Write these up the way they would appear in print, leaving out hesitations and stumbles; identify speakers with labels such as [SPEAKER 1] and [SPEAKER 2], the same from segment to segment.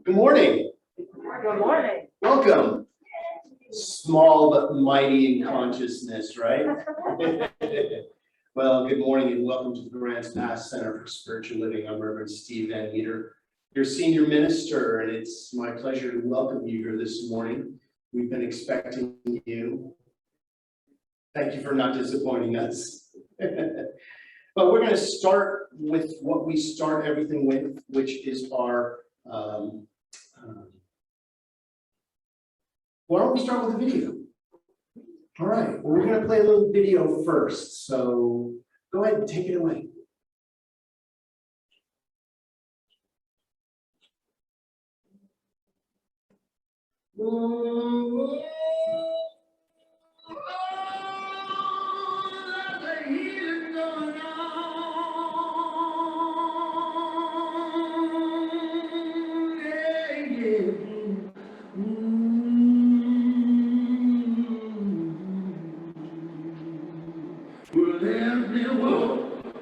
[SPEAKER 1] Good morning.
[SPEAKER 2] Good morning.
[SPEAKER 1] Welcome. Small but mighty in consciousness, right? Well, good morning and welcome to the Grants Pass Center for Spiritual Living. I'm Reverend Steve Van Meter, your senior minister, and it's my pleasure to welcome you here this morning. We've been expecting you. Thank you for not disappointing us. But we're going to start with what we start everything with, which is our why don't we start with a video? All right, well, we're going to play a little video first, so go ahead and take it away.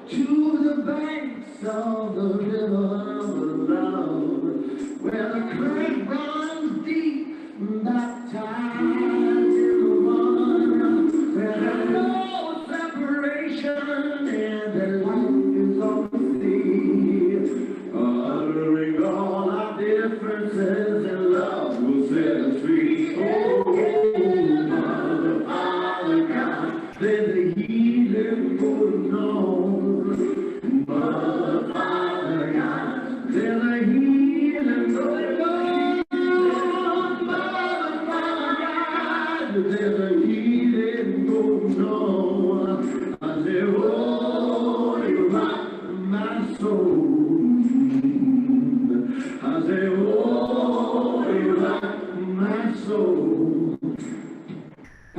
[SPEAKER 3] To the banks of the river of love, where the current runs deep, baptized in the one, where there's no separation and the light is on the sea. Uttering all our differences and love will set us free. Oh, Mother, Father, God, let the healing going on. Mother, Father, God, there's a healing going on. Mother, Father, God, there's a healing going on. I say, oh, you rock my soul. I say, oh, you rock my soul.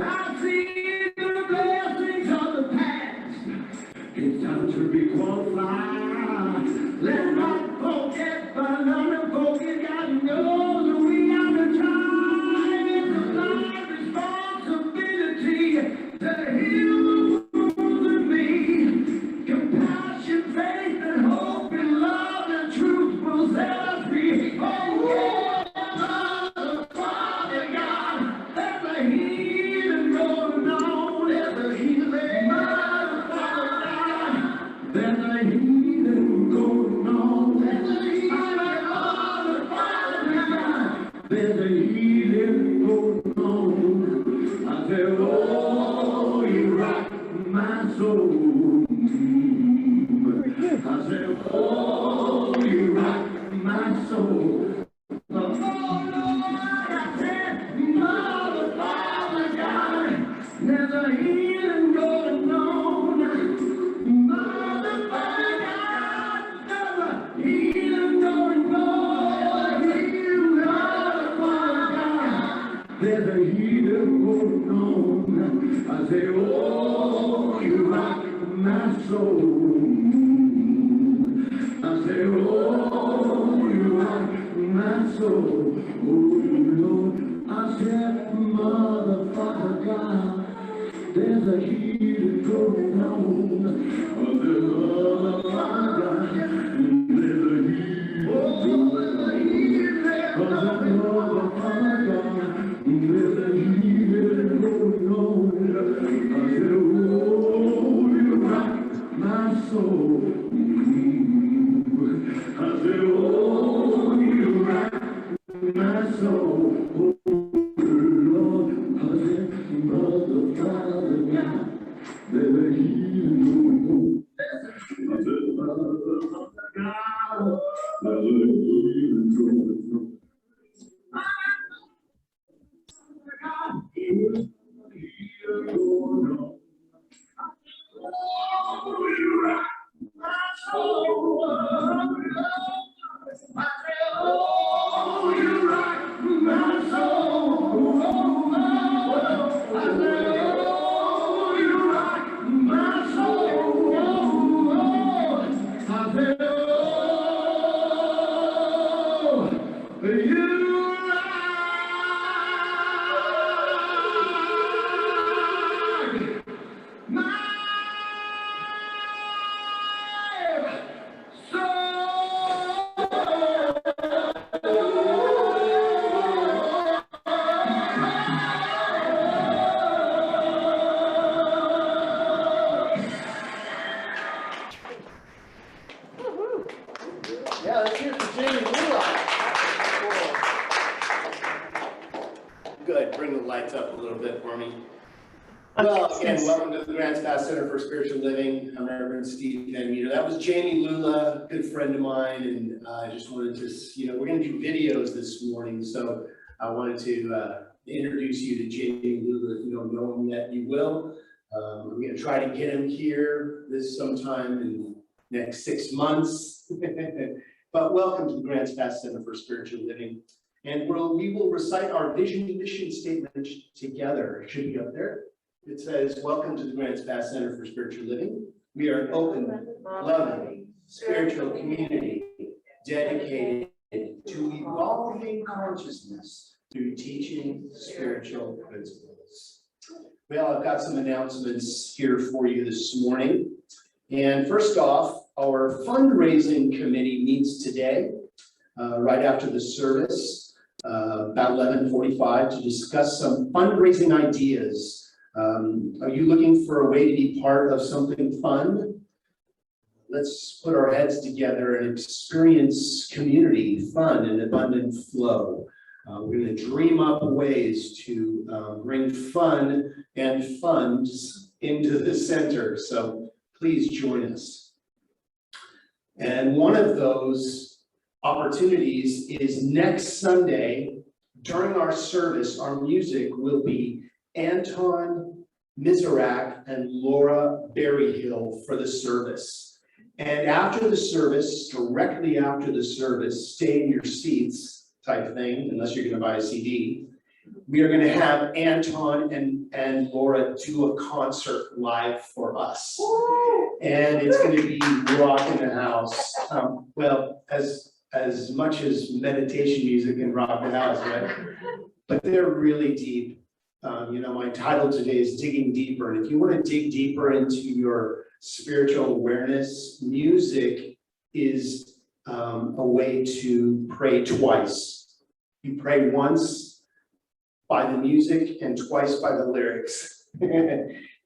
[SPEAKER 3] I see the blessings of the past. It's time to be qualified. Let's not forget, but not forget. God knows that we are the time. It's a life responsibility to heal in me. Compassion, faith, and hope, and love, and truth will set us free. Oh, yeah, Mother, Father, God, there's a healing going on. There's a healing, Mother, Father, God, there's a healing going on. There's a healing, Mother, Father, God, there's a healing going on. I say, oh, you rock my soul. I say, oh, you rock my soul. Oh, Lord, I said, Mother, Father, God, there's a healing going on. Mother, Father, God, there's a healing going on. Mother, Father, God, there's a healing going on. I say, oh, you rock my soul. I say, oh, you rock my soul. Oh, Lord, I said, Mother, Father, God, there's a healing going on. Oh, there's Mother, Father, God, there's a healing. Oh, there's a healing. Oh, there's Mother, Father, God, there's a healing going on. I said, oh, you rock my soul. I said, oh, you rock my soul. Oh, Lord, I said, Mother, Father, God, there's a healing going on. I said, Mother, Father, God, there's a healing going on. God, there's a healing going on. Oh, you rock my soul. I say, oh, you rock my soul. I say, oh, you rock my soul. I say, oh, you rock my soul.
[SPEAKER 2] Yeah, let's hear it for Jamie Lula.
[SPEAKER 1] Good, bring the lights up a little bit for me. Well, again, welcome to the Grants Pass Center for Spiritual Living. I'm Reverend Steve Van Meter. That was Jamie Lula, good friend of mine, and I just wanted to, we're going to do videos this morning, so I wanted to introduce you to Jamie Lula. If you don't know him yet, you will. I'm going to try to get him here this sometime in the next 6 months. But welcome to the Grants Pass Center for Spiritual Living. And we will recite our vision and mission statement together. It should be up there. It says, welcome to the Grants Pass Center for Spiritual Living. We are an open, loving, spiritual community dedicated to evolving consciousness through teaching spiritual principles. Well, I've got some announcements here for you this morning. And first off, our fundraising committee meets today, right after the service, about 11:45, to discuss some fundraising ideas. Are you looking for a way to be part of something fun? Let's put our heads together and experience community, fun, and abundant flow. We're going to dream up ways to bring fun and funds into the center. So please join us. And one of those opportunities is next Sunday. During our service, our music will be Anton Miserak and Laura Berryhill for the service. And after the service, directly after the service, stay in your seats type thing, unless you're going to buy a CD. We are going to have Anton and Laura do a concert live for us. And it's going to be rocking the house. Well, as much as meditation music can rock the house, right? But they're really deep. My title today is Digging Deeper. And if you want to dig deeper into your spiritual awareness, music is a way to pray twice. You pray once by the music and twice by the lyrics.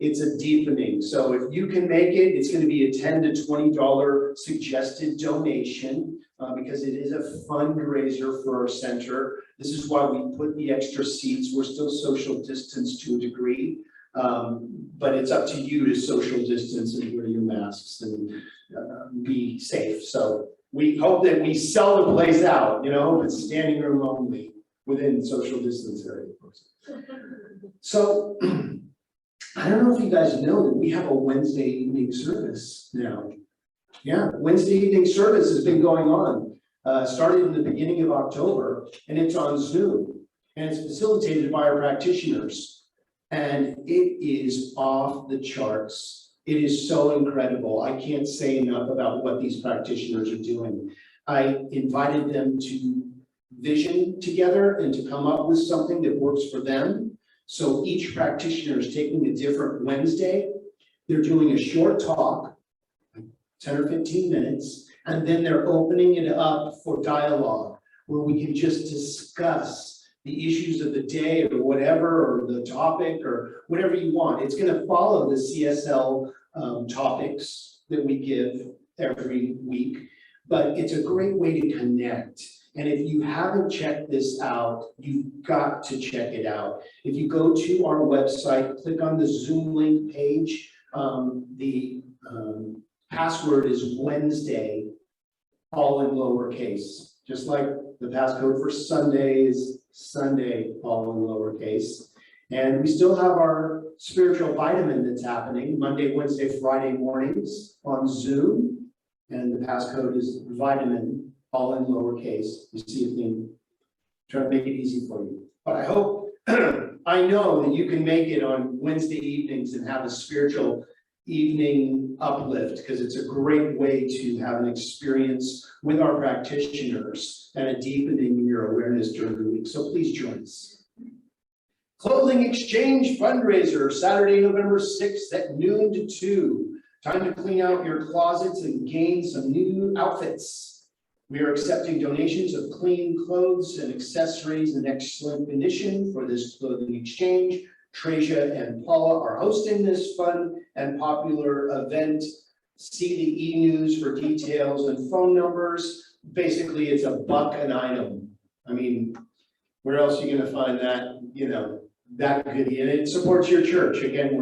[SPEAKER 1] It's a deepening. So if you can make it, it's going to be a $10 to $20 suggested donation because it is a fundraiser for our center. This is why we put the extra seats. We're still social distance to a degree, but it's up to you to social distance and wear your masks and be safe. So we hope that we sell the place out, it's standing room only within social distance area, of course. So I don't know if you guys know that we have a Wednesday evening service now. Yeah, Wednesday evening service has been going on. Started in the beginning of October, and it's on Zoom. And it's facilitated by our practitioners. And it is off the charts. It is so incredible. I can't say enough about what these practitioners are doing. I invited them to vision together and to come up with something that works for them. So each practitioner is taking a different Wednesday. They're doing a short talk, 10 or 15 minutes, and then they're opening it up for dialogue where we can just discuss the issues of the day or whatever, or the topic or whatever you want. It's going to follow the CSL topics that we give every week, but it's a great way to connect. And if you haven't checked this out, you've got to check it out. If you go to our website, click on the Zoom link page, the password is Wednesday, all in lowercase, just like the passcode for Sunday is Sunday, all in lowercase. And we still have our spiritual vitamin that's happening Monday, Wednesday, Friday mornings on Zoom. And the passcode is vitamin, all in lowercase. You see a theme. Try to make it easy for you. But I hope, I know that you can make it on Wednesday evenings and have a spiritual evening uplift, because it's a great way to have an experience with our practitioners and a deepening in your awareness during the week. So please join us. Clothing exchange fundraiser, Saturday, November 6th at noon to 2. Time to clean out your closets and gain some new outfits. We are accepting donations of clean clothes and accessories in excellent condition for this clothing exchange. Tracia and Paula are hosting this fun and popular event. See the e-news for details and phone numbers. basically it's $1 an item. I mean, where else are you gonna find that, that good? And it supports your church. Again,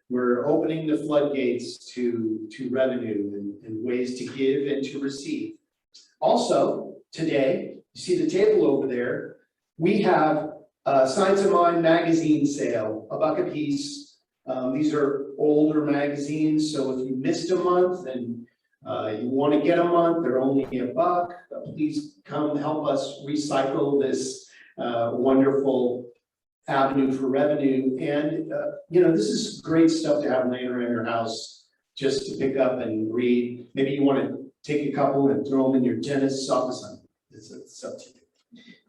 [SPEAKER 1] we're opening the floodgates to revenue and ways to give and to receive. Also, today, you see the table over there, we have Science of Mind magazine sale, $1 a piece. These are older magazines, so if you missed a month and you want to get a month, they're only $1. Please come help us recycle this wonderful avenue for revenue. And this is great stuff to have laying around your house just to pick up and read. Maybe you want to take a couple and throw them in your dentist's office. It's up to you.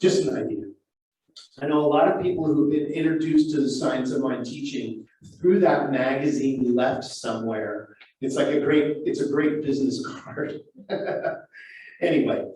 [SPEAKER 1] Just an idea. I know a lot of people who've been introduced to the Science of Mind teaching through that magazine left somewhere. It's a great business card. Anyway,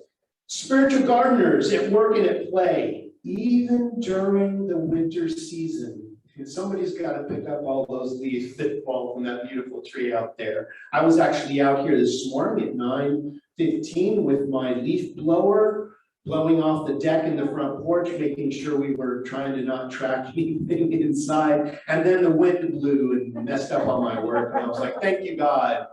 [SPEAKER 1] spiritual gardeners at work and at play, even during the winter season. And somebody's got to pick up all those leaves that fall from that beautiful tree out there. I was actually out here this morning at 9:15 with my leaf blower, blowing off the deck in the front porch, making sure we were trying to not track anything inside. And then the wind blew and messed up all my work. And I was like, thank you, God.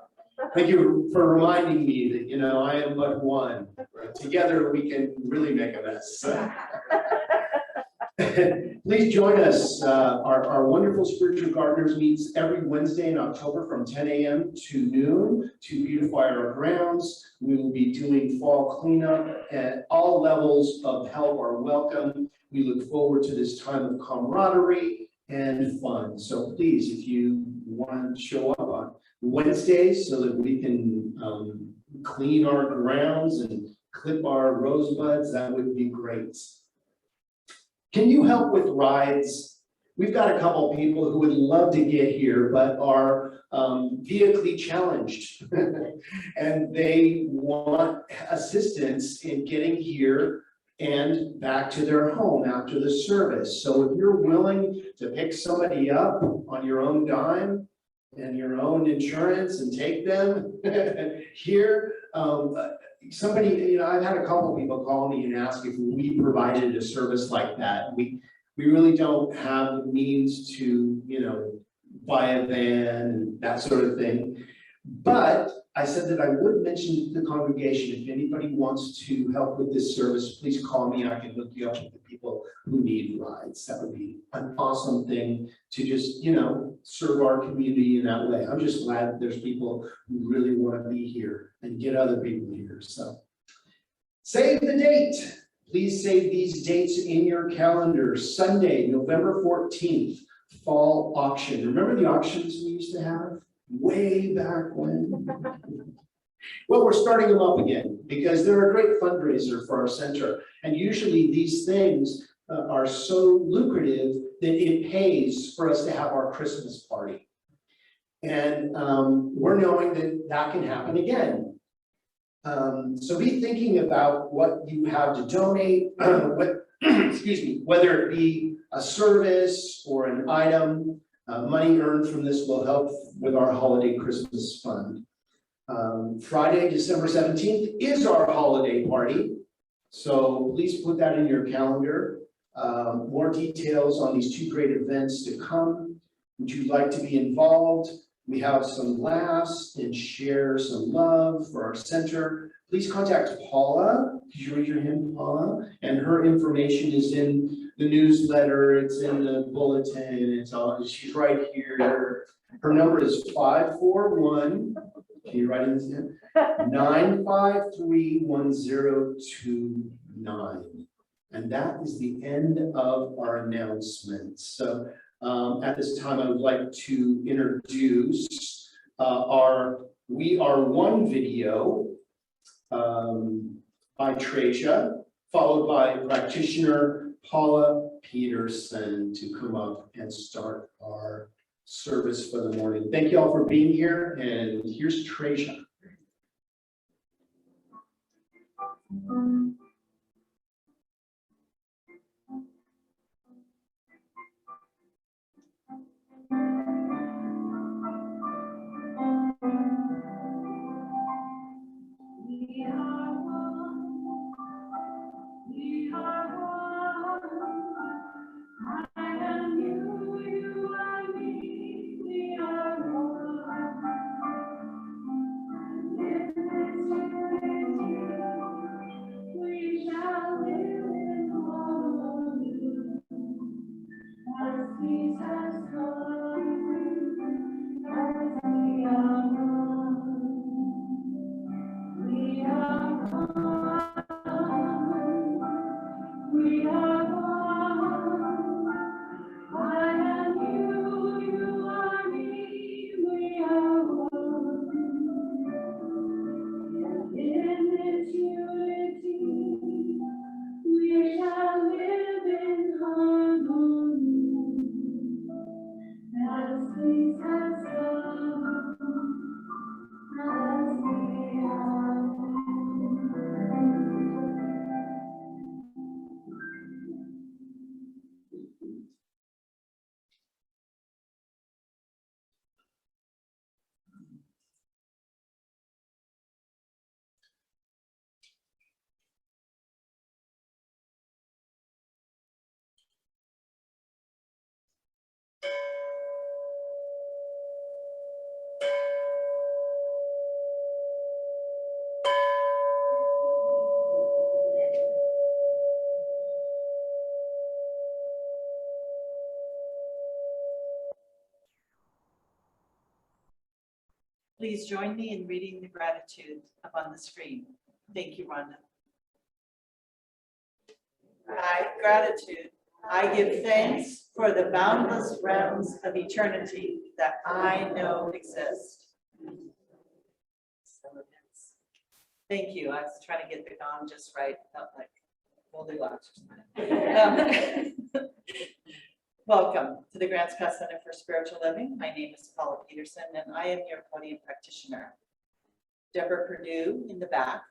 [SPEAKER 1] Thank you for reminding me that, I am but one. Together we can really make a mess. Please join us. Our wonderful Spiritual Gardeners meets every Wednesday in October from 10 a.m. to noon to beautify our grounds. We will be doing fall cleanup, and all levels of help are welcome. We look forward to this time of camaraderie and fun. So please, if you want to show up on Wednesdays so that we can clean our grounds and clip our rosebuds, that would be great. Can you help with rides? We've got a couple people who would love to get here, but are vehically challenged. And they want assistance in getting here and back to their home after the service. So if you're willing to pick somebody up on your own dime and your own insurance and take them here, somebody, I've had a couple people call me and ask if we provided a service like that. We really don't have the means to, buy a van and that sort of thing. But I said that I would mention to the congregation, if anybody wants to help with this service, please call me. I can hook you up with the people who need rides. That would be an awesome thing to just, serve our community in that way. I'm just glad that there's people who really want to be here and get other people here. So save the date. Please save these dates in your calendar. Sunday, November 14th, fall auction. Remember the auctions we used to have way back when? Well, we're starting them up again because they're a great fundraiser for our center. And usually these things are so lucrative that it pays for us to have our Christmas party. And we're knowing that that can happen again. So be thinking about what you have to donate, whether it be a service or an item. Money earned from this will help with our holiday Christmas fund. Friday, December 17th is our holiday party. So please put that in your calendar. More details on these two great events to come. Would you like to be involved? We have some laughs and share some love for our center. Please contact Paula. Could you raise your hand, Paula? And her information is in the newsletter. It's in the bulletin. It's all. She's right here. Her number is 541. Can you write in this down? 9531029. And that is the end of our announcements. So at this time, I would like to introduce our We Are One video by Tracia, followed by practitioner Paula Peterson to come up and start our service for the morning. Thank you all for being here, and here's Tracia.
[SPEAKER 2] We are one.
[SPEAKER 3] We are one. I am you, you are me. We are one. In this unity, we shall live in harmony. As peace has come, as we are one. We are one. We are one. I am you, you are me. We are one. In this unity, we shall live in harmony. As peace has come, as we are one.
[SPEAKER 2] Please join me in reading the gratitude up on the screen. Thank you, Rhonda. Gratitude. I give thanks for the boundless realms of eternity that I know exist. So it is. Thank you. I was trying to get the gong just right. Felt like Goldilocks or something. Welcome to the Grants Pass Center for Spiritual Living. My name is Paula Peterson, and I am your podium practitioner. Deborah Perdue in the back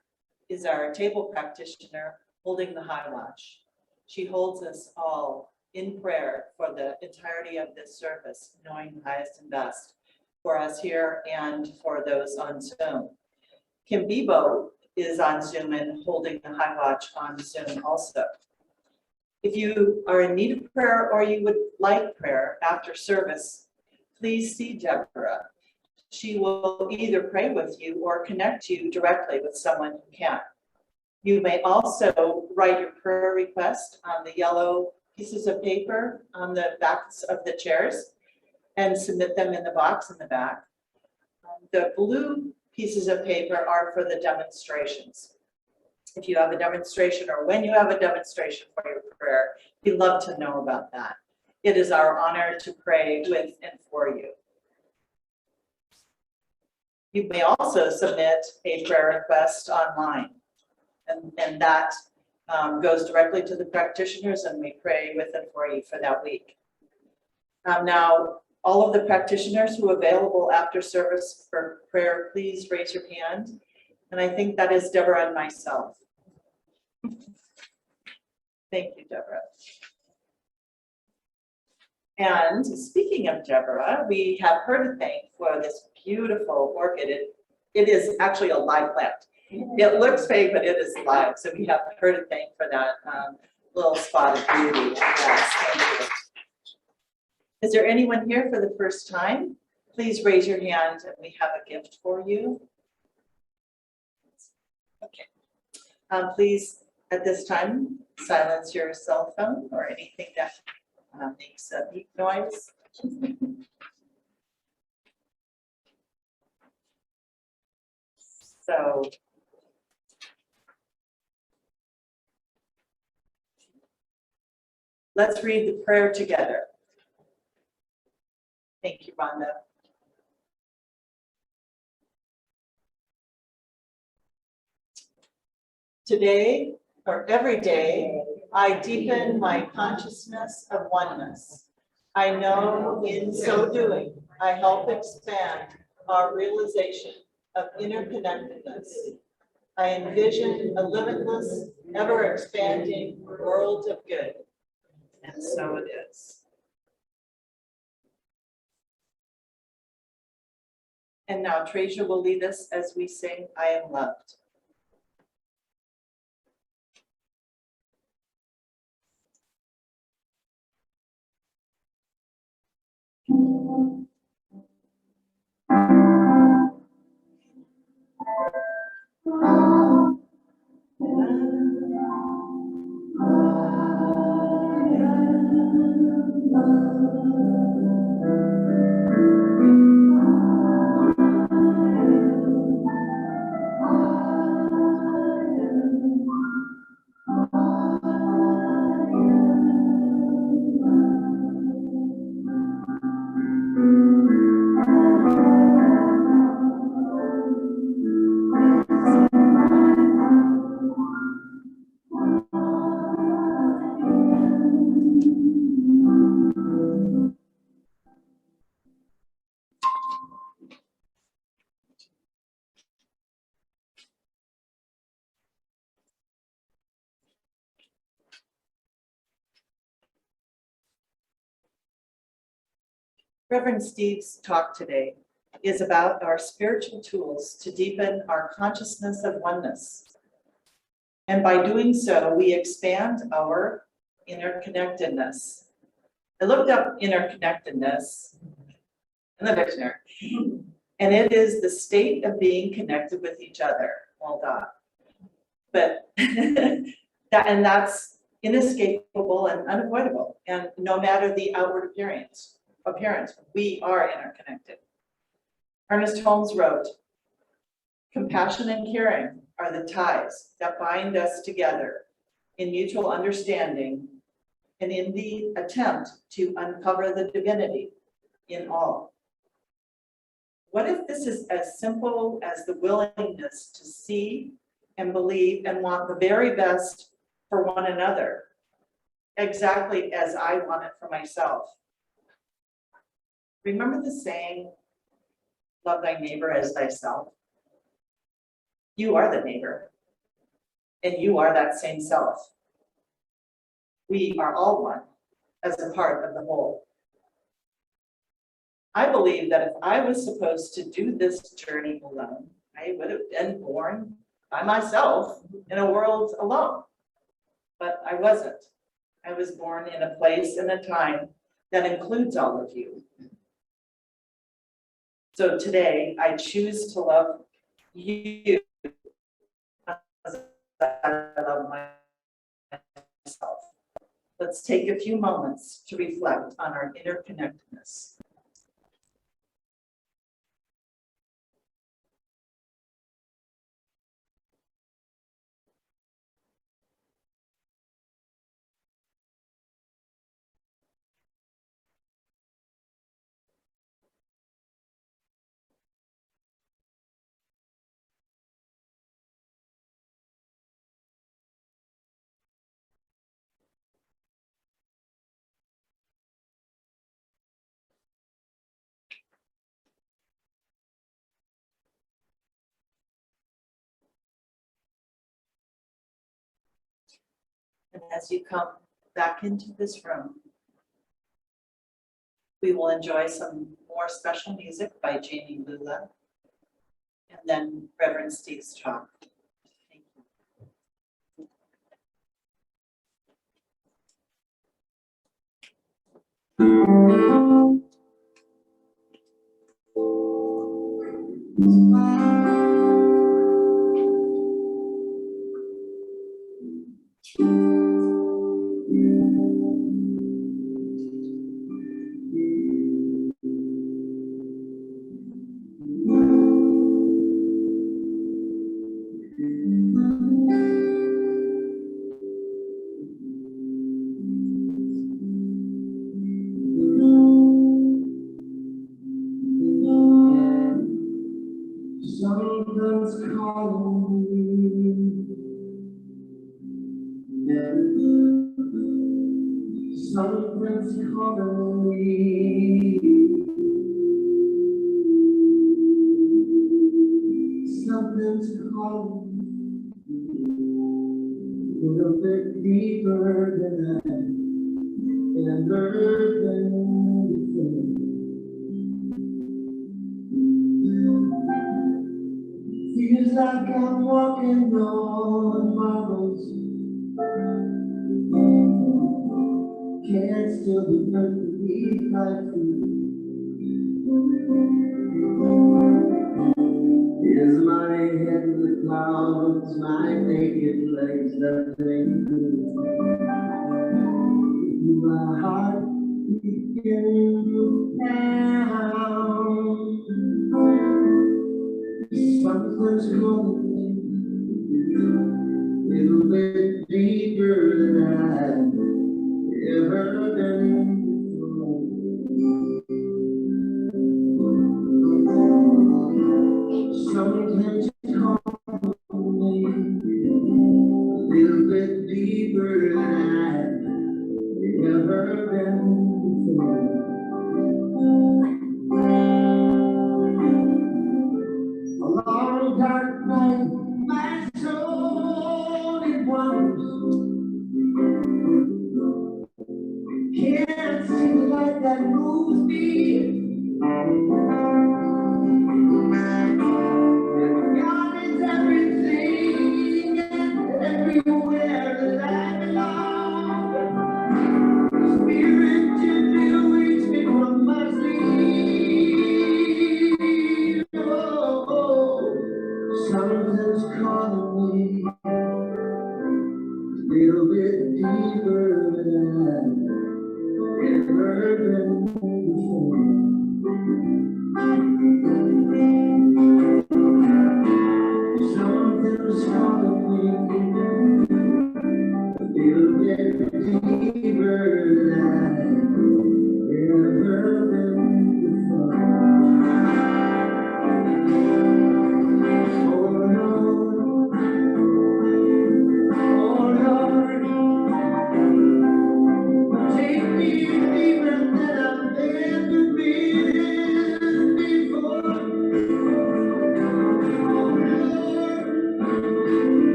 [SPEAKER 2] is our table practitioner holding the high watch. She holds us all in prayer for the entirety of this service, knowing the highest and best for us here and for those on Zoom. Kim Bebo is on Zoom and holding the high watch on Zoom also. If you are in need of prayer or you would like prayer after service, please see Deborah. She will either pray with you or connect you directly with someone who can. You may also write your prayer request on the yellow pieces of paper on the backs of the chairs and submit them in the box in the back. The blue pieces of paper are for the demonstrations. If you have a demonstration or when you have a demonstration for your prayer, we'd love to know about that. It is our honor to pray with and for you. You may also submit a prayer request online, and that goes directly to the practitioners, and we pray with and for you for that week. Now, all of the practitioners who are available after service for prayer, please raise your hand. And I think that is Deborah and myself. Thank you, Deborah. And speaking of Deborah, we have her to thank for this beautiful orchid. It is actually a live plant. It looks fake, but it is live. So we have her to thank for that little spot of beauty. Yes, thank you. Is there anyone here for the first time? Please raise your hand and we have a gift for you. Okay. Please, at this time, silence your cell phone or anything that makes a beep noise. So, let's read the prayer together. Thank you, Rhonda. Today, or every day, I deepen my consciousness of oneness. I know in so doing, I help expand our realization of interconnectedness. I envision a limitless, ever-expanding world of good. And so it is. And now Tracia will lead us as we sing, I Am Loved. Reverend Steve's talk today is about our spiritual tools to deepen our consciousness of oneness. And by doing so, we expand our interconnectedness. I looked up interconnectedness in the dictionary, and it is the state of being connected with each other. Well done. But that's inescapable and unavoidable. And no matter the outward appearance, we are interconnected. Ernest Holmes wrote, "Compassion and caring are the ties that bind us together in mutual understanding and in the attempt to uncover the divinity in all." What if this is as simple as the willingness to see and believe and want the very best for one another, exactly as I want it for myself? Remember the saying, "Love thy neighbor as thyself"? You are the neighbor, and you are that same self. We are all one as a part of the whole. I believe that if I was supposed to do this journey alone, I would have been born by myself in a world alone. But I wasn't. I was born in a place and a time that includes all of you. So today, I choose to love you as I love myself. Let's take a few moments to reflect on our interconnectedness. And as you come back into this room, we will enjoy some more special music by Jamie Lula, and then Reverend Steve's talk. Thank you.
[SPEAKER 3] Something's calling me. Something's calling me. Something's calling me. A little bit deeper than I ever been before. Feels like I'm walking on marbles. Can't still be perfectly my feet. Is my head in the clouds, my naked legs nothing good? My heart begins to pound. Something's calling me a little bit deeper than I've ever been before. Something's calling me a little bit deeper than I've ever been before. A long dark night, my soul it wanders. Can't see the light that moves me. God is everything and everywhere that I belong. Spirit gently wakes me from my sleep. Oh, something's calling me a little bit deeper than I've ever been before. Something's calling me a little bit deeper than I've ever been before. Oh Lord, take me deeper than I've ever been before.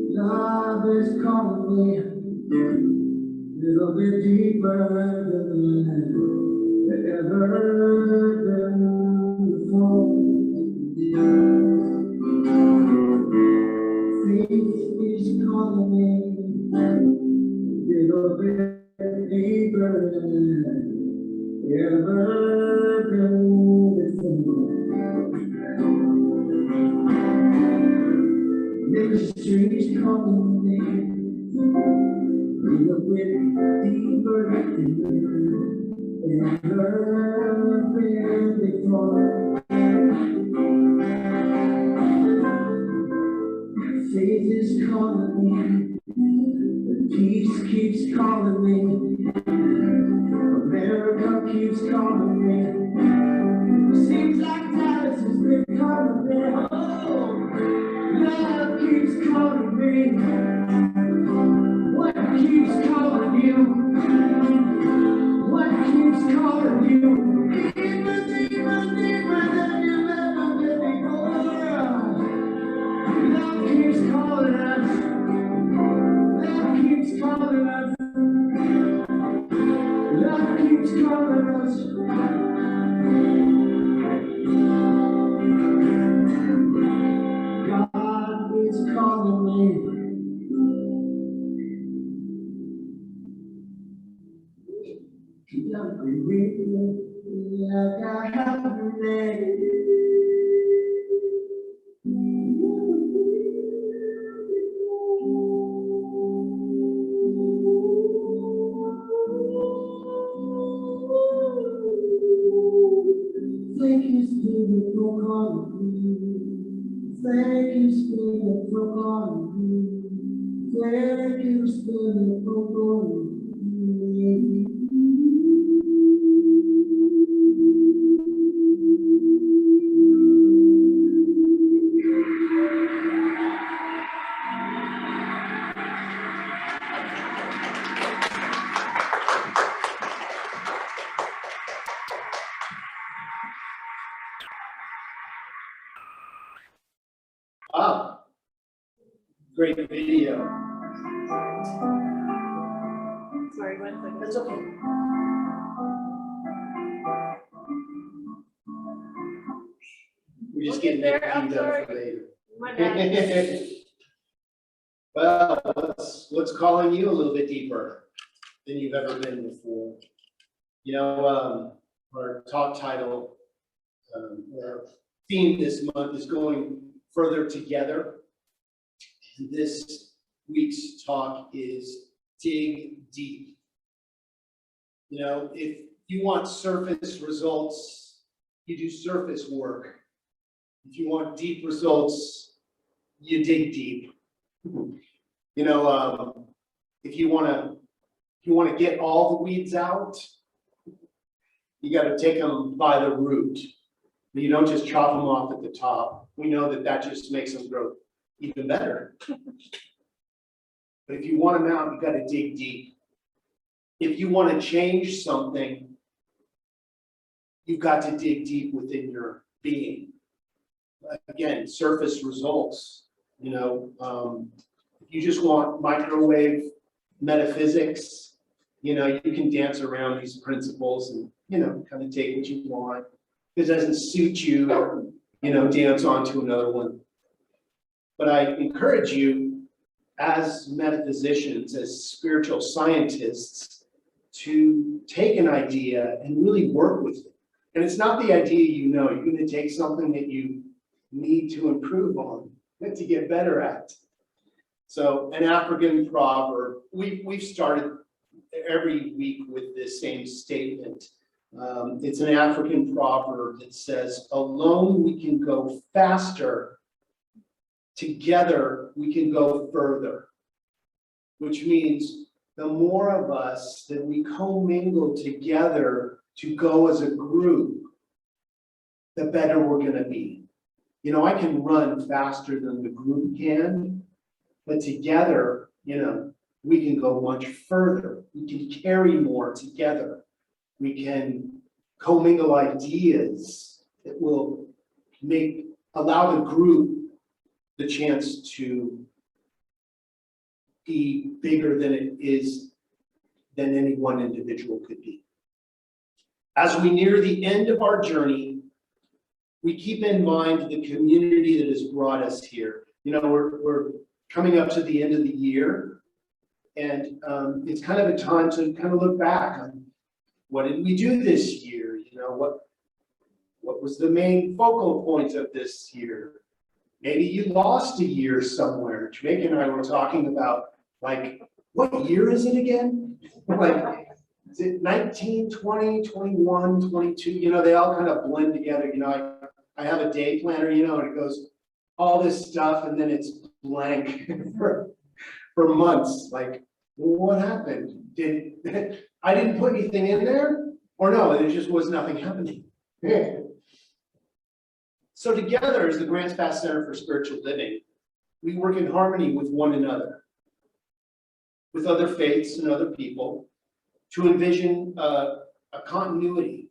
[SPEAKER 3] Love is calling me a little bit deeper than I've ever been before. Faith is calling me a little bit deeper than I've ever been before. Ministry's calling me a little bit deeper than I've ever been before. Faith is calling me, the peace keeps calling me, America keeps calling me. Seems like Dallas has been calling me. Oh, love keeps calling me. What keeps calling you? What keeps calling you? Deeper, deeper, deeper than you've ever been before. Love keeps calling us. Love keeps calling us. Love keeps calling us. God is calling me Spirit, for calling me. Thank you, Spirit, for calling me. Thank you, Spirit, for calling me.
[SPEAKER 1] Wow, great video.
[SPEAKER 2] Sorry, one second.
[SPEAKER 1] That's okay. We're just getting that queued up for later. Well, what's calling you a little bit deeper than you've ever been before? You know, our talk title, our theme this month is going further together. And this week's talk is dig deep. You know, if you want surface results, you do surface work. If you want deep results, you dig deep. You know, if you want to get all the weeds out, you got to take them by the root. You don't just chop them off at the top. We know that that just makes them grow even better. But if you want them out, you got to dig deep. If you want to change something, you've got to dig deep within your being. Again, surface results. You know, if you just want microwave metaphysics, you know, you can dance around these principles and, you know, kind of take what you want. If it doesn't suit you, you know, dance on to another one. But I encourage you, as metaphysicians, as spiritual scientists, to take an idea and really work with it. And it's not the idea you know. You're going to take something that you need to improve on, to get better at. So an African proverb, we've started every week with this same statement. It's an African proverb that says, alone we can go faster, together we can go further. Which means the more of us that we commingle together to go as a group, the better we're going to be. You know, I can run faster than the group can, but together, you know, we can go much further. We can carry more together. We can commingle ideas that will allow the group the chance to be bigger than any one individual could be. As we near the end of our journey, we keep in mind the community that has brought us here. You know, we're coming up to the end of the year, and it's kind of a time to kind of look back on what did we do this year? You know, what was the main focal point of this year? Maybe you lost a year somewhere. Jamaica and I were talking about, like, what year is it again? Like, is it 19, 20, 21, 22? You know, they all kind of blend together. You know, I have a day planner, you know, and it goes all this stuff, and then it's blank for months. Like, what happened? I didn't put anything in there? Or no, there just was nothing happening. So together, as the Grants Pass Center for Spiritual Living, we work in harmony with one another, with other faiths and other people, to envision a continuity,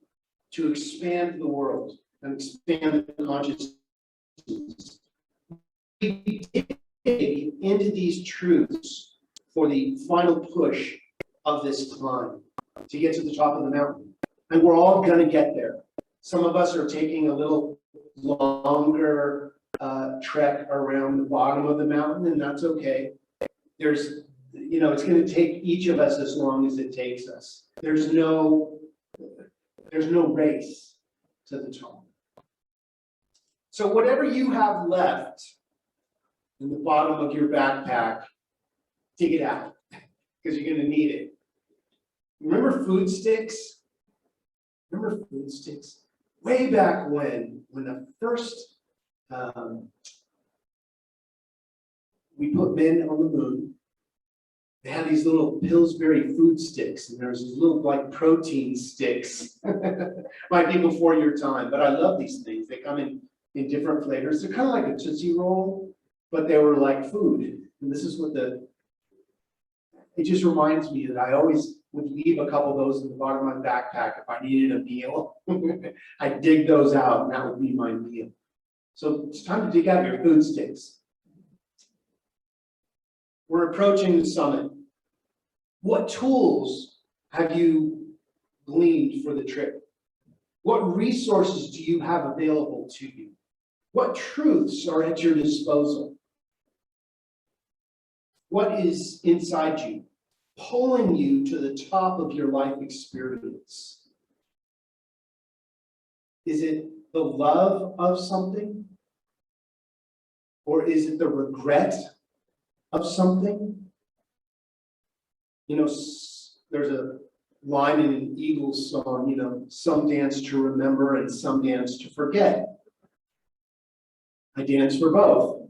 [SPEAKER 1] to expand the world and expand the consciousness. We dig into these truths for the final push of this climb to get to the top of the mountain. And we're all going to get there. Some of us are taking a little longer trek around the bottom of the mountain, and that's okay. There's, you know, it's going to take each of us as long as it takes us. There's no race to the top. So whatever you have left in the bottom of your backpack, dig it out, because you're going to need it. Remember food sticks? Remember food sticks? way back when the first, we put men on the moon, they had these little Pillsbury food sticks, and there's these little like protein sticks. Might be before your time, but I love these things. They come in different flavors. They're kind of like a Tootsie Roll, but they were like food. And this is what it just reminds me that I always would leave a couple of those in the bottom of my backpack if I needed a meal. I'd dig those out, and that would be my meal. So it's time to dig out your food sticks. We're approaching the summit. What tools have you gleaned for the trip? What resources do you have available to you? What truths are at your disposal? What is inside you, pulling you to the top of your life experience? Is it the love of something? Or is it the regret of something? You know, there's a line in an Eagles song, you know, some dance to remember and some dance to forget. I dance for both.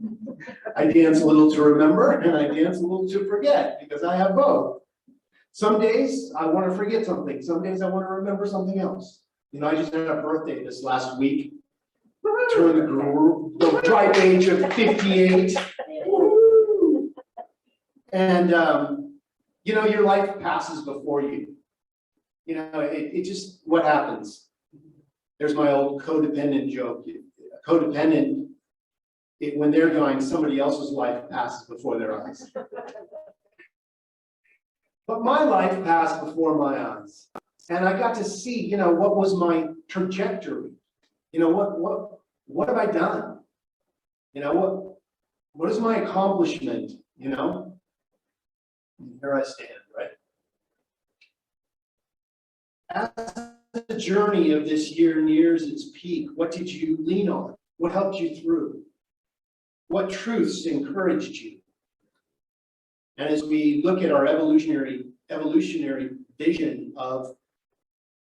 [SPEAKER 1] I dance a little to remember and I dance a little to forget because I have both. Some days I want to forget something. Some days I want to remember something else. You know, I just had a birthday this last week. Turned the ripe age of 58. And, you know, your life passes before you. You know, it just, what happens? There's my old codependent joke. Codependent, when they're dying, somebody else's life passes before their eyes. But my life passed before my eyes. And I got to see, you know, what was my trajectory? You know, what have I done? You know, what is my accomplishment? You know? And here I stand, right? As the journey of this year nears its peak, what did you lean on? What helped you through? What truths encouraged you? And as we look at our evolutionary vision of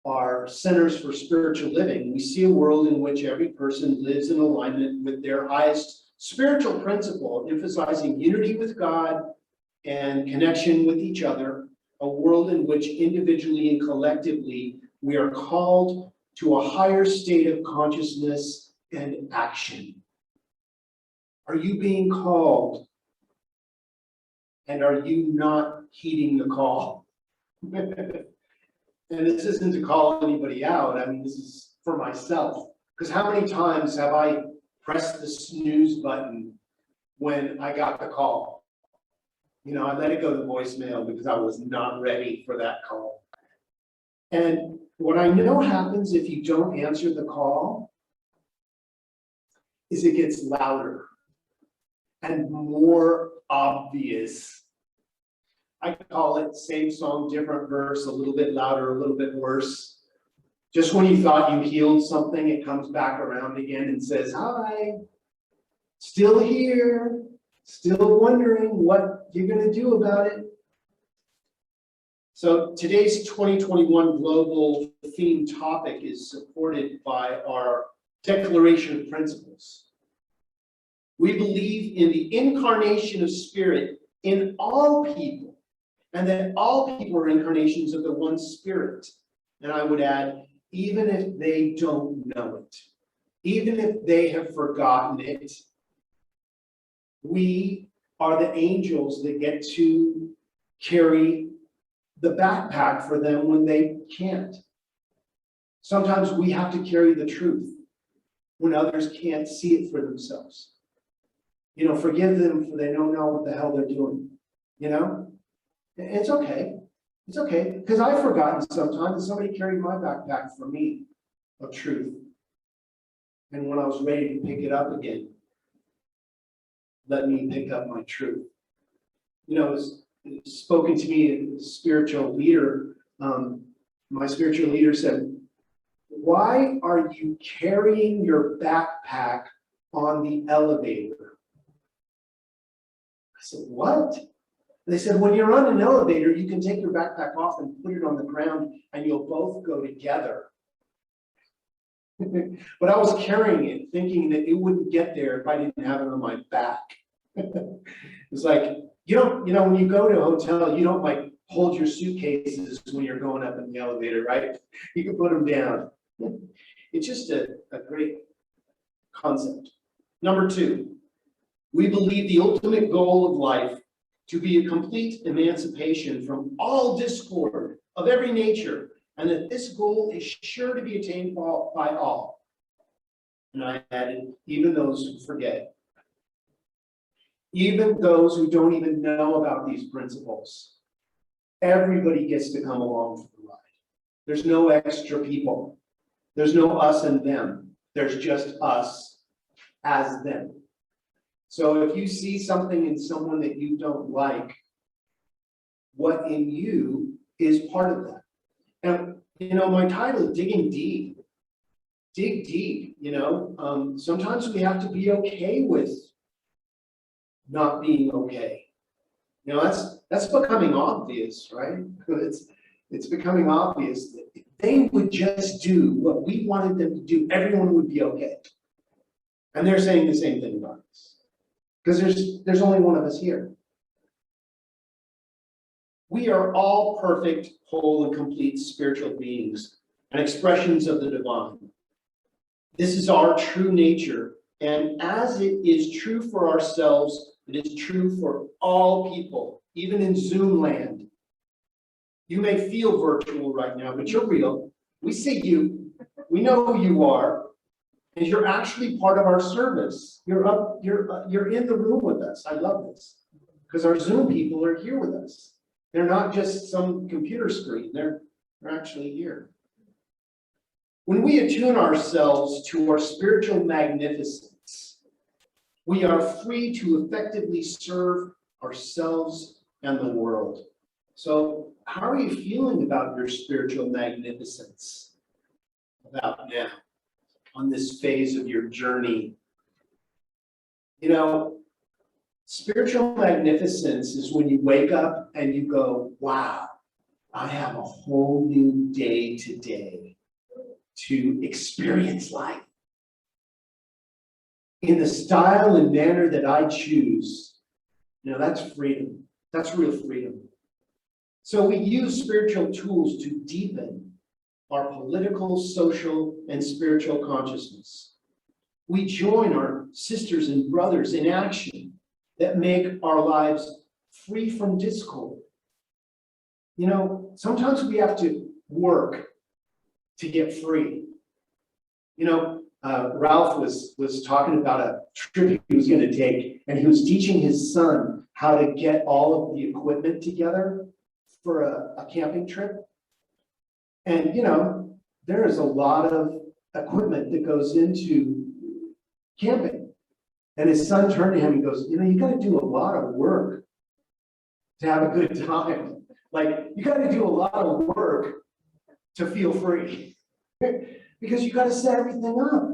[SPEAKER 1] our centers for spiritual living, we see a world in which every person lives in alignment with their highest spiritual principle, emphasizing unity with God and connection with each other, a world in which individually and collectively we are called to a higher state of consciousness and action. Are you being called? And are you not heeding the call? And this isn't to call anybody out. I mean, this is for myself. Because how many times have I pressed the snooze button when I got the call? You know, I let it go to voicemail because I was not ready for that call. And what I know happens if you don't answer the call is it gets louder and more obvious. I call it same song, different verse, a little bit louder, a little bit worse. Just when you thought you healed something, it comes back around again and says, hi, still here, still wondering what you're going to do about it. So today's 2021 global theme topic is supported by our Declaration of Principles. We believe in the incarnation of spirit in all people, and that all people are incarnations of the one spirit. And I would add, even if they don't know it, even if they have forgotten it, we are the angels that get to carry the backpack for them when they can't. Sometimes we have to carry the truth when others can't see it for themselves. You know, forgive them for they don't know what the hell they're doing, you know? It's okay. It's okay. Because I've forgotten sometimes that somebody carried my backpack for me of truth. And when I was ready to pick it up again, let me pick up my truth. You know, it's spoken to me, a spiritual leader. My spiritual leader said, why are you carrying your backpack on the elevator? I said, what? They said, when you're on an elevator, you can take your backpack off and put it on the ground and you'll both go together. But I was carrying it, thinking that it wouldn't get there if I didn't have it on my back. It's like, when you go to a hotel, you don't like hold your suitcases when you're going up in the elevator, right? You can put them down. It's just a great concept. Number 2, we believe the ultimate goal of life to be a complete emancipation from all discord of every nature, and that this goal is sure to be attained by all. And I added, even those who forget. Even those who don't even know about these principles. Everybody gets to come along for the ride. There's no extra people. There's no us and them. There's just us as them. So if you see something in someone that you don't like, what in you is part of that? And, my title is Digging Deep. Dig deep, sometimes we have to be okay with not being okay. That's becoming obvious, right? It's becoming obvious that if they would just do what we wanted them to do, everyone would be okay. And they're saying the same thing about us. Because there's only one of us here. We are all perfect, whole, and complete spiritual beings and expressions of the divine. This is our true nature, and as it is true for ourselves, it is true for all people, even in Zoom land. You may feel virtual right now, but you're real. We see you. We know who you are, and you're actually part of our service. You're in the room with us. I love this, because our Zoom people are here with us. They're not just some computer screen. They're actually here. When we attune ourselves to our spiritual magnificence, we are free to effectively serve ourselves and the world. So, how are you feeling about your spiritual magnificence about now, on this phase of your journey? Spiritual magnificence is when you wake up and you go, wow, I have a whole new day today to experience life in the style and manner that I choose. That's freedom. That's real freedom. So we use spiritual tools to deepen our political, social, and spiritual consciousness. We join our sisters and brothers in action that make our lives free from discord. Sometimes we have to work to get free. Ralph was talking about a trip he was going to take, and he was teaching his son how to get all of the equipment together for a camping trip. And, there is a lot of equipment that goes into camping. And his son turned to him and goes, you got to do a lot of work to have a good time. Like, you got to do a lot of work to feel free. Because you got to set everything up.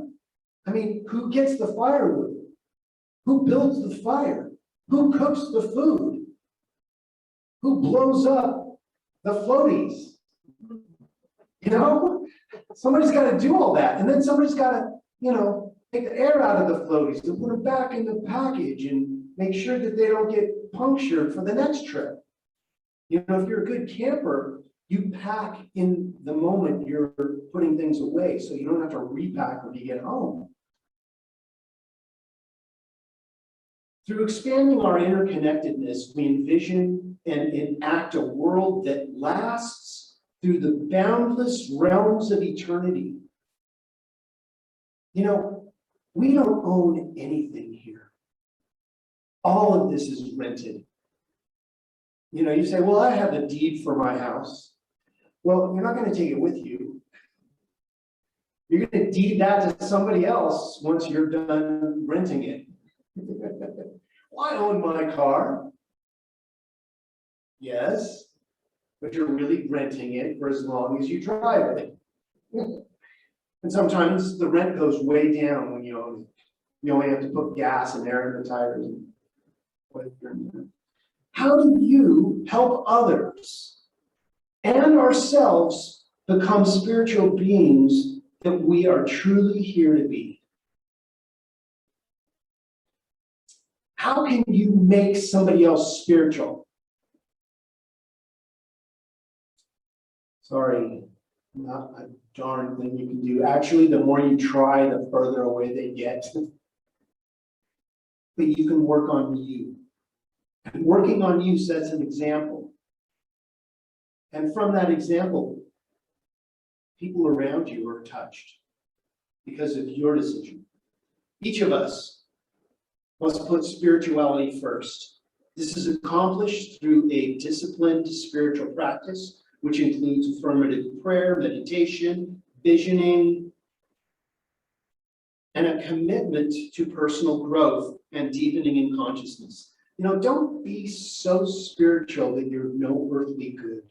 [SPEAKER 1] I mean, who gets the firewood? Who builds the fire? Who cooks the food? Who blows up the floaties? Somebody's got to do all that. And then somebody's got to, take the air out of the floaties and put them back in the package and make sure that they don't get punctured for the next trip. If you're a good camper, you pack in the moment you're putting things away, so you don't have to repack when you get home. Through expanding our interconnectedness, we envision and enact a world that lasts through the boundless realms of eternity. We don't own anything here. All of this is rented. You say, well, I have a deed for my house. Well, you're not going to take it with you. You're going to deed that to somebody else once you're done renting it. Well, I own my car. Yes, but you're really renting it for as long as you drive it. And sometimes the rent goes way down when you own it. You only have to put gas and air in the tires. How do you help others and ourselves become spiritual beings that we are truly here to be. How can you make somebody else spiritual? Sorry, not a darn thing you can do. Actually, the more you try, the further away they get. But you can work on you. And working on you sets an example. And from that example, people around you are touched because of your decision. Each of us must put spirituality first. This is accomplished through a disciplined spiritual practice, which includes affirmative prayer, meditation, visioning, and a commitment to personal growth and deepening in consciousness. You know, don't be so spiritual that you're no earthly good.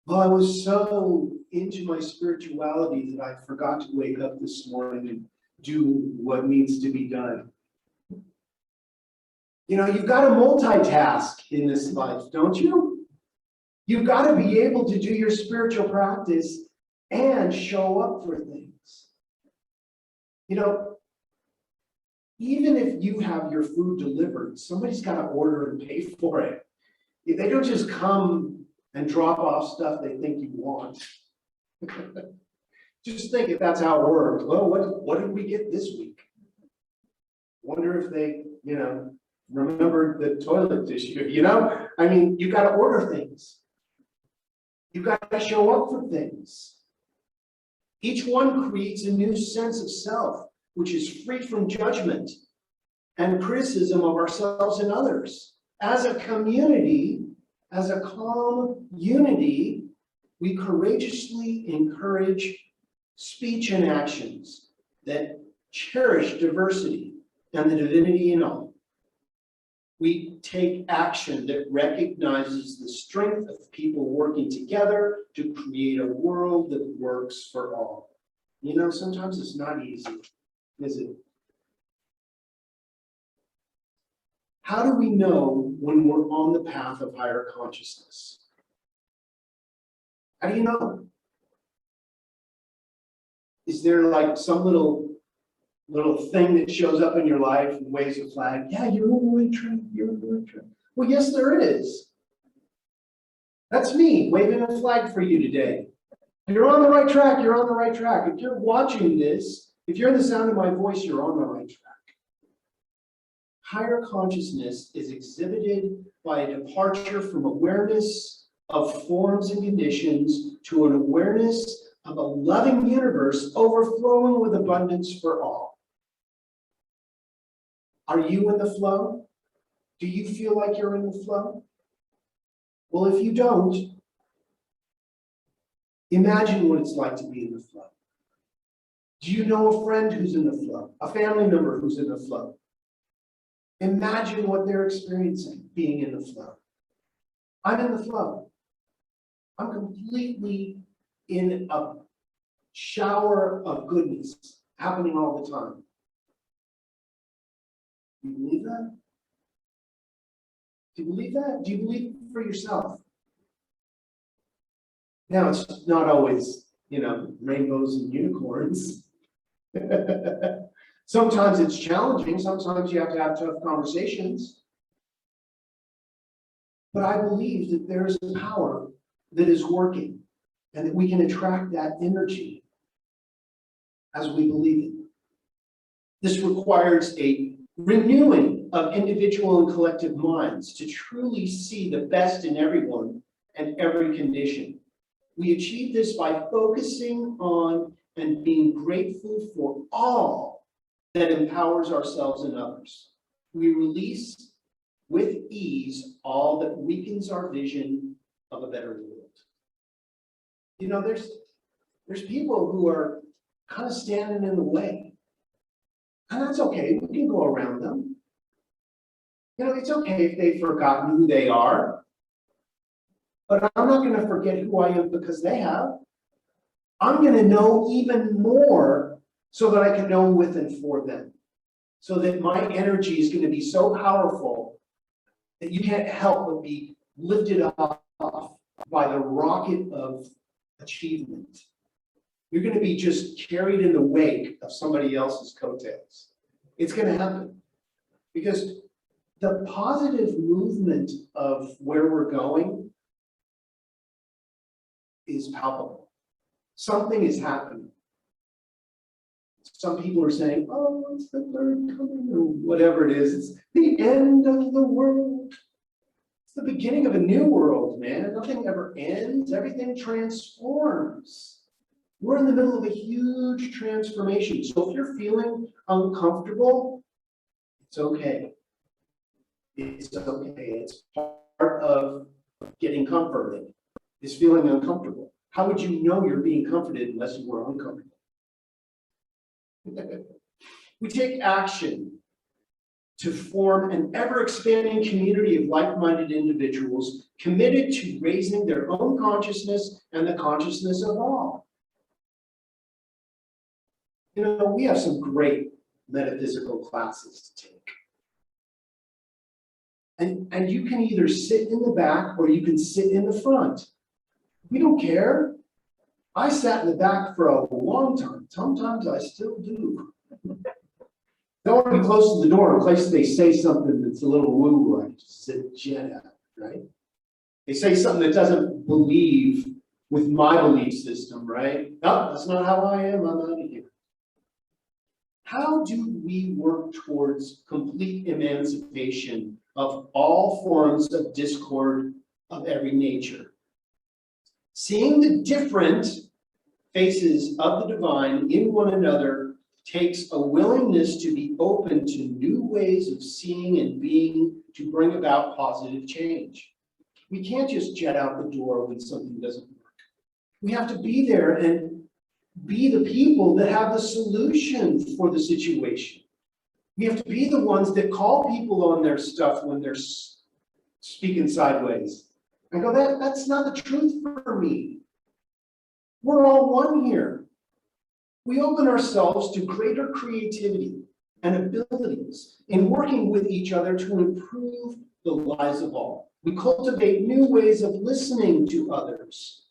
[SPEAKER 1] Well, I was so into my spirituality that I forgot to wake up this morning and do what needs to be done. You know, you've got to multitask in this life, don't you? You've got to be able to do your spiritual practice and show up for things. You know, even if you have your food delivered, somebody's got to order and pay for it. If they don't just come and drop off stuff they think you want. Just think if that's how it works. Well, what did we get this week? Wonder if they, you know, remembered the toilet tissue, you know? I mean, you got to order things. You got to show up for things. Each one creates a new sense of self, which is free from judgment and criticism of ourselves and others. As a community, as a calm unity, we courageously encourage speech and actions that cherish diversity and the divinity in all. We take action that recognizes the strength of people working together to create a world that works for all. You know, sometimes it's not easy, is it? How do we know when we're on the path of higher consciousness? How do you know? Is there like some little thing that shows up in your life and waves a flag? Yeah, you're on the right track. You're on the right track. Well, yes, there is. That's me waving a flag for you today. You're on the right track. You're on the right track. If you're watching this, if you're in the sound of my voice, you're on the right track. Higher consciousness is exhibited by a departure from awareness of forms and conditions to an awareness of a loving universe overflowing with abundance for all. Are you in the flow? Do you feel like you're in the flow? Well, if you don't, imagine what it's like to be in the flow. Do you know a friend who's in the flow? A family member who's in the flow? Imagine what they're experiencing being in the flow. I'm in the flow. I'm completely in a shower of goodness happening all the time. Do you believe that? Do you believe that? Do you believe it for yourself? Now, it's not always, you know, rainbows and unicorns. Sometimes it's challenging. Sometimes you have to have tough conversations. But I believe that there's a power that is working and that we can attract that energy as we believe it. This requires a renewing of individual and collective minds to truly see the best in everyone and every condition. We achieve this by focusing on and being grateful for all that empowers ourselves and others. We release with ease all that weakens our vision of a better world. You know, there's people who are kind of standing in the way. And that's okay, we can go around them. You know, it's okay if they've forgotten who they are. But I'm not going to forget who I am because they have. I'm going to know even more so that I can know with and for them. So that my energy is going to be so powerful that you can't help but be lifted off by the rocket of achievement You're going to be just carried in the wake of somebody else's coattails. It's going to happen. Because the positive movement of where we're going is palpable. Something is happening. Some people are saying, oh, it's the third coming, or whatever it is. It's the end of the world. It's the beginning of a new world, man. Nothing ever ends. Everything transforms. We're in the middle of a huge transformation. So if you're feeling uncomfortable, it's okay. It's okay. It's part of getting comforted, is feeling uncomfortable. How would you know you're being comforted unless you were uncomfortable? We take action to form an ever-expanding community of like-minded individuals committed to raising their own consciousness and the consciousness of all. You know, we have some great metaphysical classes to take. And you can either sit in the back or you can sit in the front. We don't care. I sat in the back for a long time. Sometimes I still do. Don't want to be close to the door in case they say something that's a little woo, like sit jet at, right? They say something that doesn't believe with my belief system, right? No, that's not how I am. I'm out of here. How do we work towards complete emancipation of all forms of discord of every nature? Seeing the different faces of the divine in one another takes a willingness to be open to new ways of seeing and being to bring about positive change. We can't just jet out the door when something doesn't work. We have to be there and be the people that have the solution for the situation. We have to be the ones that call people on their stuff when they're speaking sideways. I go, that's not the truth for me. We're all one here. We open ourselves to greater creativity and abilities in working with each other to improve the lives of all. We cultivate new ways of listening to others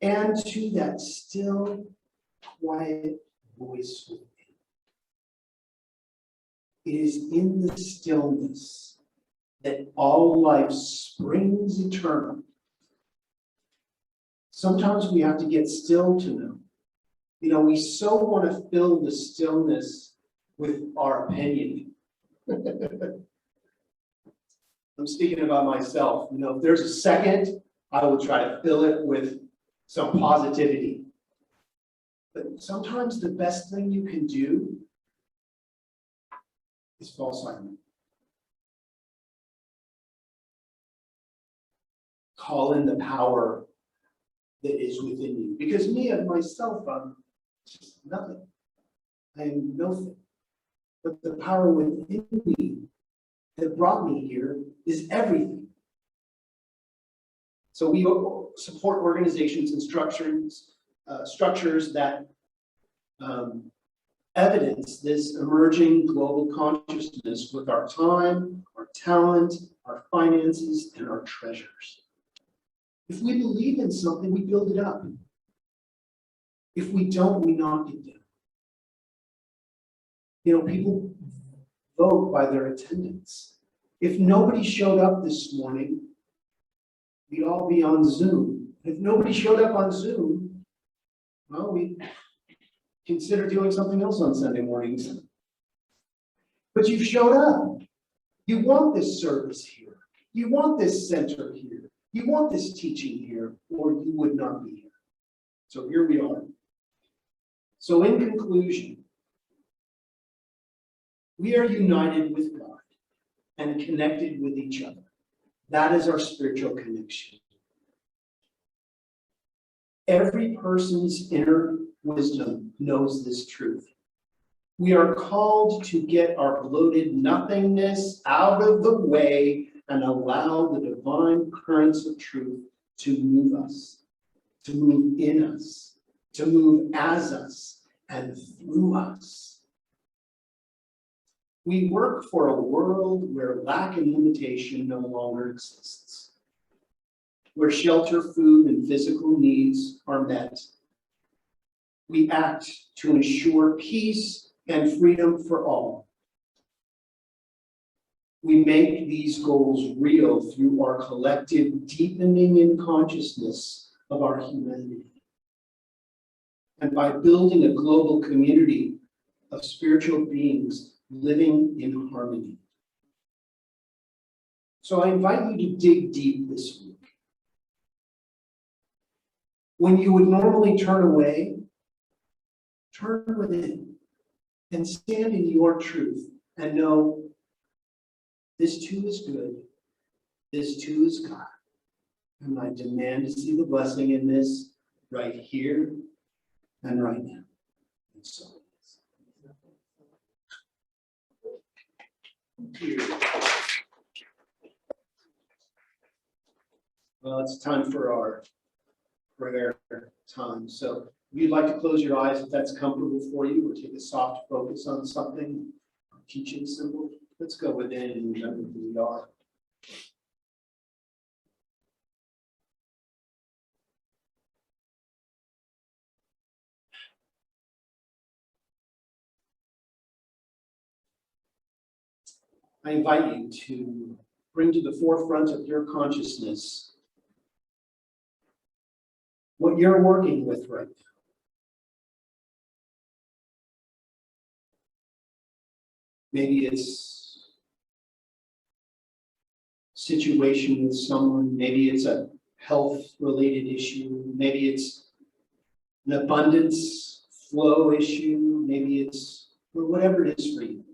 [SPEAKER 1] and to that still, quiet voice within. It is in the stillness that all life springs eternal. Sometimes we have to get still to know. You know, we so want to fill the stillness with our opinion. I'm speaking about myself. You know, if there's a second, I will try to fill it with some positivity. But sometimes the best thing you can do is fall silent. Call in the power that is within you. Because me and myself, I'm just nothing. I am nothing. But the power within me that brought me here is everything. So we support organizations and structures that evidence this emerging global consciousness with our time, our talent, our finances, and our treasures. If we believe in something, we build it up. If we don't, we knock it down. You know, people vote by their attendance. If nobody showed up this morning, we'd all be on Zoom. If nobody showed up on Zoom, well, we'd consider doing something else on Sunday mornings. But you've showed up. You want this service here. You want this center here. You want this teaching here, or you would not be here. So here we are. So in conclusion, we are united with God and connected with each other. That is our spiritual connection. Every person's inner wisdom knows this truth. We are called to get our bloated nothingness out of the way and allow the divine currents of truth to move us, to move in us, to move as us and through us. We work for a world where lack and limitation no longer exists, where shelter, food, and physical needs are met, We act to ensure peace and freedom for all. We make these goals real through our collective deepening in consciousness of our humanity, and by building a global community of spiritual beings living in harmony. So I invite you to dig deep this week. When you would normally turn away, turn within and stand in your truth and know this too is good, this too is God. And I demand to see the blessing in this right here and right now. And so here. Well, it's time for our prayer time. So if you'd like to close your eyes, if that's comfortable for you, or take a soft focus on something, a teaching symbol, let's go within and remember who we are. I invite you to bring to the forefront of your consciousness what you're working with right now. Maybe it's a situation with someone, maybe it's a health-related issue, maybe it's an abundance flow issue, maybe it's whatever it is for you.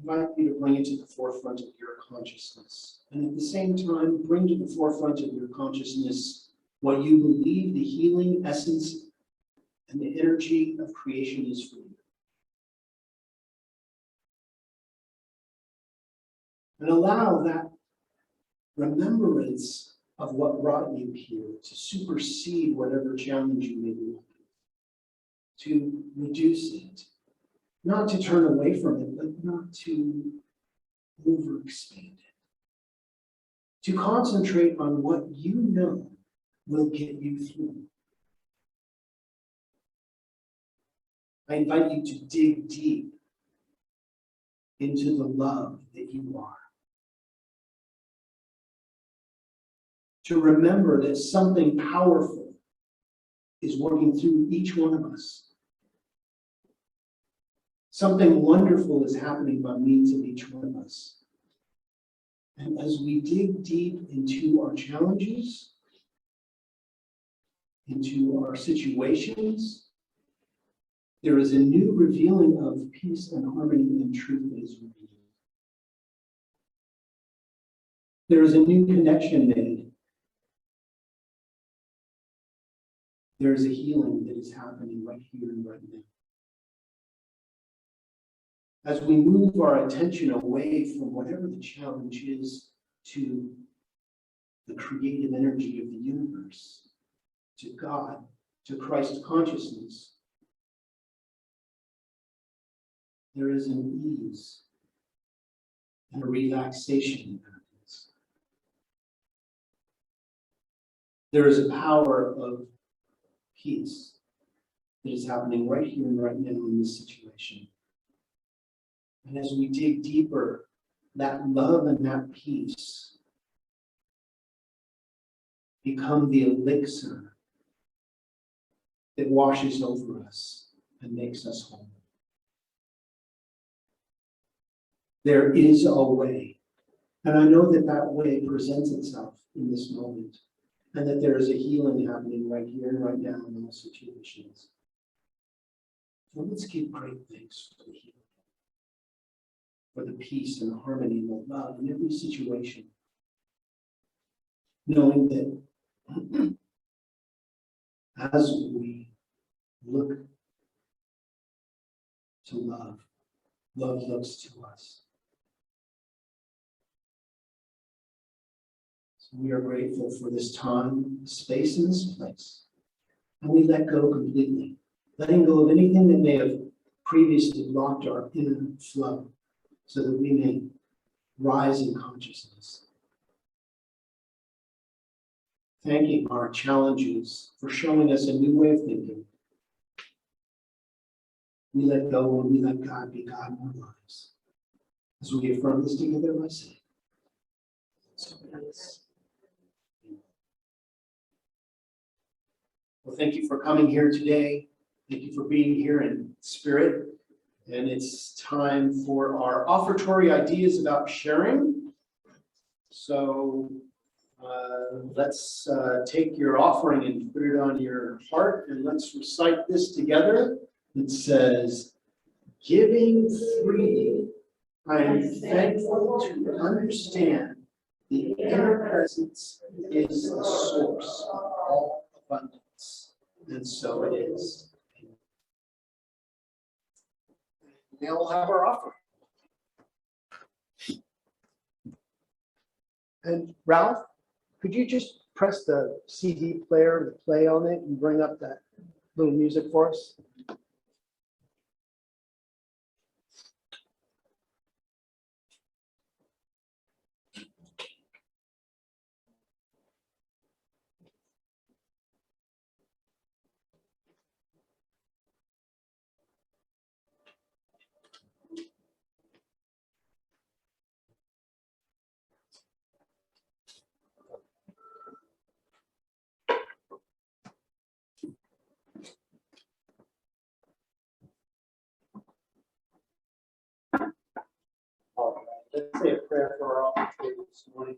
[SPEAKER 1] I invite you to bring it to the forefront of your consciousness. And at the same time, bring to the forefront of your consciousness what you believe the healing essence and the energy of creation is for you. And allow that remembrance of what brought you here to supersede whatever challenge you may be having, to reduce it, not to turn away from it, but not to overexpand it, to concentrate on what you know will get you through. I invite you to dig deep into the love that you are. To remember that something powerful is working through each one of us. Something wonderful is happening by means of each one of us. And as we dig deep into our challenges, into our situations, there is a new revealing of peace and harmony and truth that is revealed. There is a new connection made. There is a healing that is happening right here and right now. As we move our attention away from whatever the challenge is to the creative energy of the universe, to God, to Christ consciousness, there is an ease and a relaxation that happens. There is a power of peace that is happening right here and right now in this situation. And as we dig deeper, that love and that peace become the elixir that washes over us and makes us whole. There is a way, and I know that that way presents itself in this moment, and that there is a healing happening right here and right now in all situations. So let's give great thanks for the healing, for the peace and the harmony and the love in every situation, knowing that as we look to love, love looks to us. So we are grateful for this time, space, and this place. And we let go completely, letting go of anything that may have previously blocked our inner flow, so that we may rise in consciousness. Thanking our challenges for showing us a new way of thinking, We let go and we let God be God in our lives. As we affirm this together, I say, so it is. Well, thank you for coming here today. Thank you for being here in spirit. And it's time for our offertory ideas about sharing. So let's take your offering and put it on your heart, and let's recite this together. It says, giving freely, I am thankful to understand the inner presence is the source of all abundance. And so it is. Now we'll have our offering. And Ralph, could you just press the CD player, the play on it, and bring up that little music for us? All right, let's say a prayer for our offertory this morning.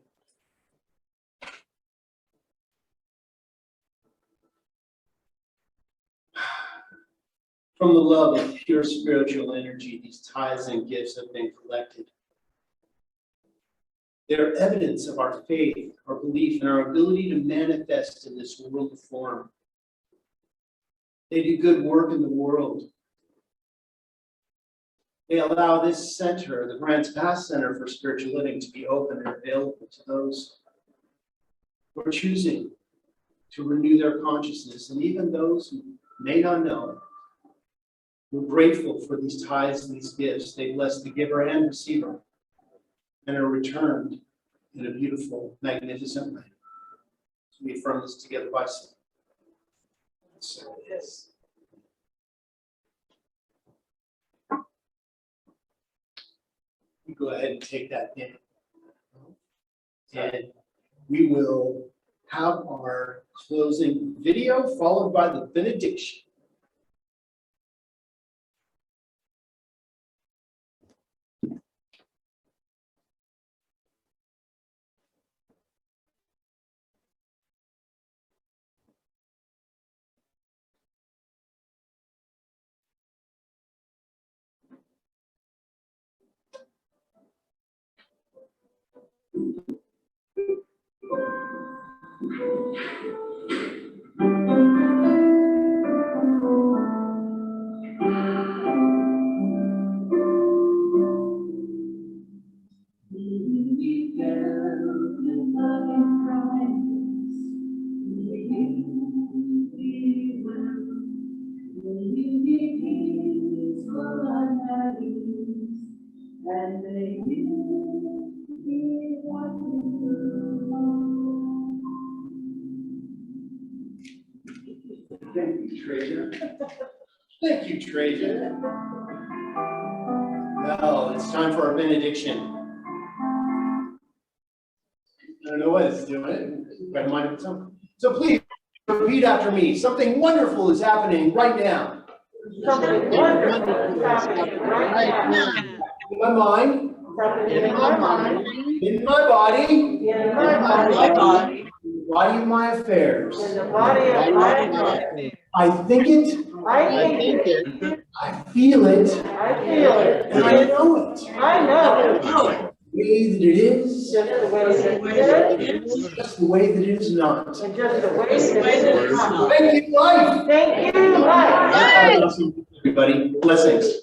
[SPEAKER 1] From the love of pure spiritual energy, these tithes and gifts have been collected. They're evidence of our faith, our belief, and our ability to manifest in this world of form. They do good work in the world. They allow this center, the Grants Pass Center for Spiritual Living, to be open and available to those who are choosing to renew their consciousness, and even those who may not know. We're grateful for these tithes and these gifts. They bless the giver and receiver and are returned in a beautiful, magnificent way. So we affirm this together by saying, so it is. You go ahead and take that down. And we will have our closing video followed by the benediction. Thank you, Trajan. Thank you, Trajan. Well, it's time for our benediction. I don't know what it's doing. Better mind it something. So please repeat after me. Something wonderful is happening right now.
[SPEAKER 2] Something wonderful is happening right now.
[SPEAKER 1] In my mind.
[SPEAKER 2] In my mind.
[SPEAKER 1] In my body.
[SPEAKER 2] In my body.
[SPEAKER 1] In the body of my affairs.
[SPEAKER 2] In the body of my affairs.
[SPEAKER 1] I think it.
[SPEAKER 2] I think it.
[SPEAKER 1] I feel it.
[SPEAKER 2] I feel it.
[SPEAKER 1] And I know it.
[SPEAKER 2] I know it.
[SPEAKER 1] The way that it is.
[SPEAKER 2] Just the way that it is.
[SPEAKER 1] Just the way that it is not.
[SPEAKER 2] And just the way that it is not.
[SPEAKER 1] Thank you, life.
[SPEAKER 2] Thank you, life.
[SPEAKER 1] Everybody, blessings.